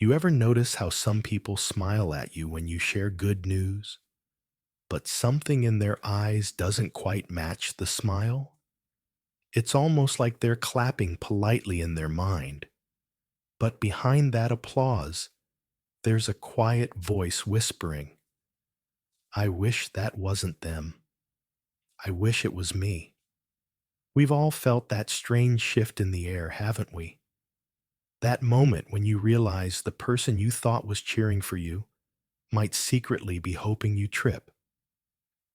You ever notice how some people smile at you when you share good news, but something in their eyes doesn't quite match the smile? It's almost like they're clapping politely in their mind, but behind that applause, there's a quiet voice whispering, I wish that wasn't them. I wish it was me. We've all felt that strange shift in the air, haven't we? That moment when you realize the person you thought was cheering for you might secretly be hoping you trip.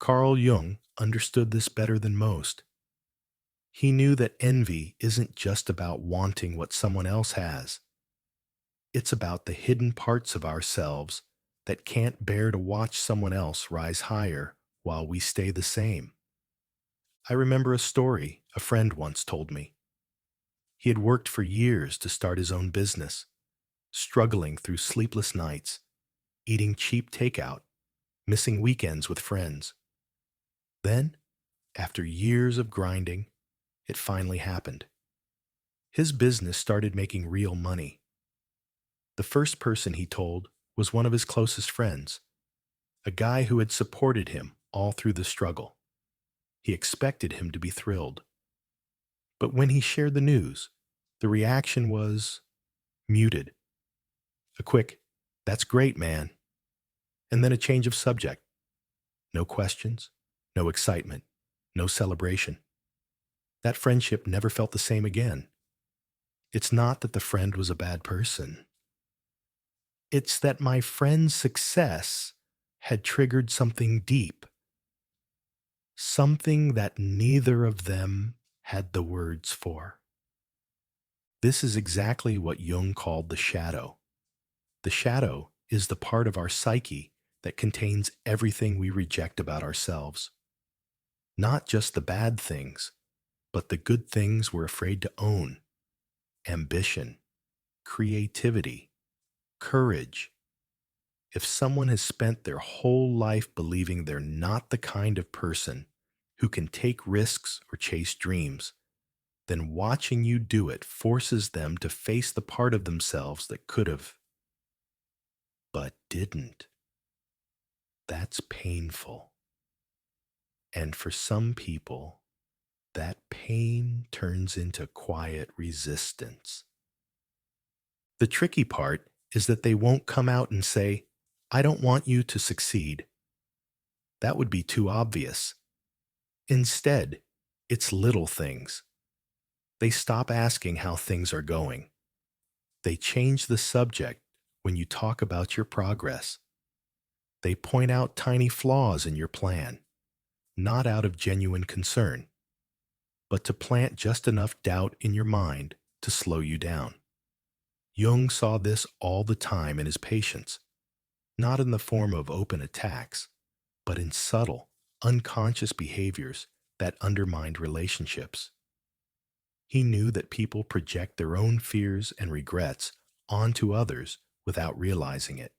Carl Jung understood this better than most. He knew that envy isn't just about wanting what someone else has. It's about the hidden parts of ourselves that can't bear to watch someone else rise higher while we stay the same. I remember a story a friend once told me. He had worked for years to start his own business, struggling through sleepless nights, eating cheap takeout, missing weekends with friends. Then, after years of grinding, it finally happened. His business started making real money. The first person he told was one of his closest friends, a guy who had supported him all through the struggle. He expected him to be thrilled. But when he shared the news, the reaction was muted. A quick, that's great, man. And then a change of subject. No questions, no excitement, no celebration. That friendship never felt the same again. It's not that the friend was a bad person. It's that my friend's success had triggered something deep, something that neither of them had the words for. This is exactly what Jung called the shadow. The shadow is the part of our psyche that contains everything we reject about ourselves. Not just the bad things, but the good things we're afraid to own: ambition, creativity, courage. If someone has spent their whole life believing they're not the kind of person who can take risks or chase dreams, then watching you do it forces them to face the part of themselves that could have, but didn't. That's painful. And for some people, that pain turns into quiet resistance. The tricky part is that they won't come out and say, I don't want you to succeed. That would be too obvious. Instead, it's little things. They stop asking how things are going. They change the subject when you talk about your progress. They point out tiny flaws in your plan, not out of genuine concern, but to plant just enough doubt in your mind to slow you down. Jung saw this all the time in his patients, not in the form of open attacks, but in subtle, unconscious behaviors that undermined relationships. He knew that people project their own fears and regrets onto others without realizing it.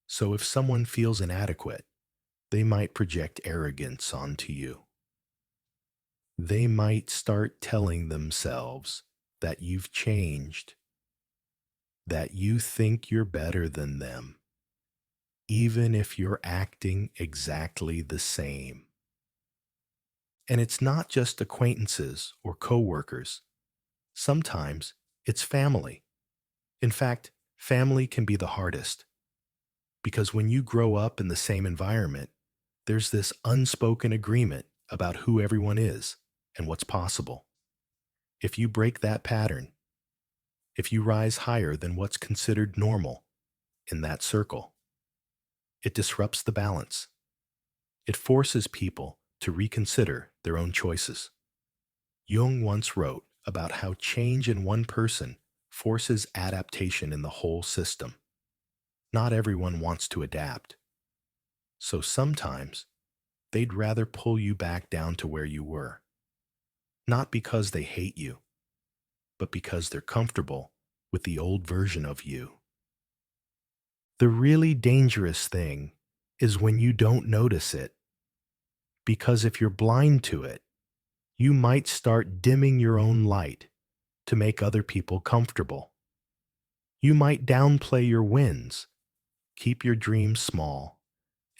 So if someone feels inadequate, they might project arrogance onto you. They might start telling themselves that you've changed, that you think you're better than them, even if you're acting exactly the same. And it's not just acquaintances or coworkers. Sometimes it's family. In fact, family can be the hardest because when you grow up in the same environment, there's this unspoken agreement about who everyone is and what's possible. If you break that pattern, if you rise higher than what's considered normal in that circle, it disrupts the balance. It forces people to reconsider their own choices. Jung once wrote about how change in one person forces adaptation in the whole system. Not everyone wants to adapt. So sometimes they'd rather pull you back down to where you were. Not because they hate you, but because they're comfortable with the old version of you. The really dangerous thing is when you don't notice it, because if you're blind to it, you might start dimming your own light to make other people comfortable. You might downplay your wins, keep your dreams small,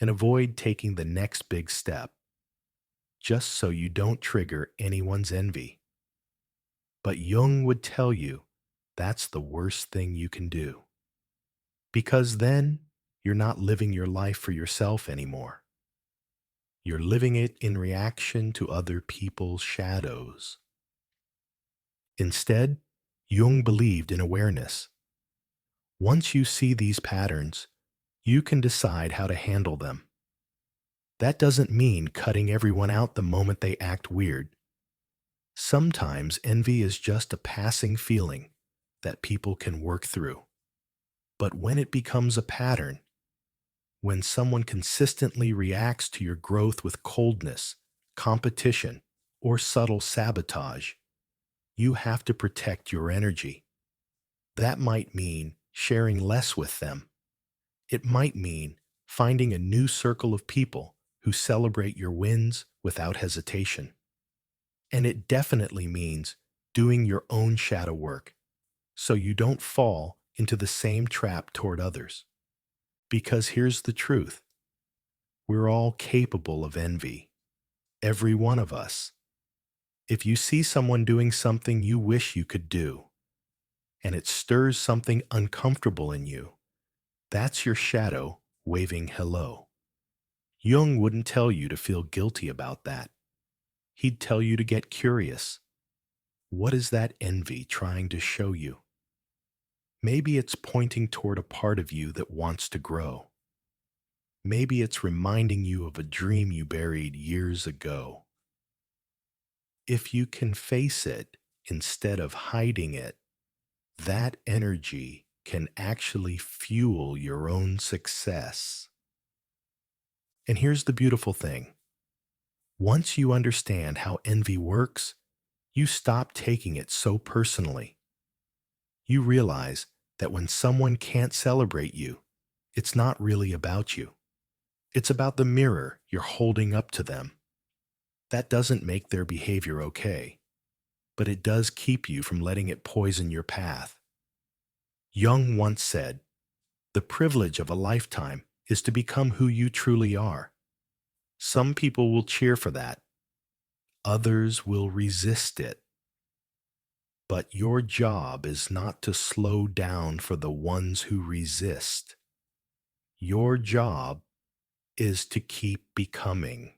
and avoid taking the next big step, just so you don't trigger anyone's envy. But Jung would tell you that's the worst thing you can do, because then you're not living your life for yourself anymore. You're living it in reaction to other people's shadows. Instead, Jung believed in awareness. Once you see these patterns, you can decide how to handle them. That doesn't mean cutting everyone out the moment they act weird. Sometimes envy is just a passing feeling that people can work through. But when it becomes a pattern, when someone consistently reacts to your growth with coldness, competition, or subtle sabotage, you have to protect your energy. That might mean sharing less with them. It might mean finding a new circle of people who celebrate your wins without hesitation. And it definitely means doing your own shadow work so you don't fall into the same trap toward others. Because here's the truth: we're all capable of envy, every one of us. If you see someone doing something you wish you could do, and it stirs something uncomfortable in you, that's your shadow waving hello. Jung wouldn't tell you to feel guilty about that. He'd tell you to get curious. What is that envy trying to show you? Maybe it's pointing toward a part of you that wants to grow. Maybe it's reminding you of a dream you buried years ago. If you can face it instead of hiding it, that energy can actually fuel your own success. And here's the beautiful thing: once you understand how envy works, you stop taking it so personally. You realize that when someone can't celebrate you, it's not really about you. It's about the mirror you're holding up to them. That doesn't make their behavior okay, but it does keep you from letting it poison your path. Jung once said, "The privilege of a lifetime is to become who you truly are." Some people will cheer for that, others will resist it. But your job is not to slow down for the ones who resist. Your job is to keep becoming.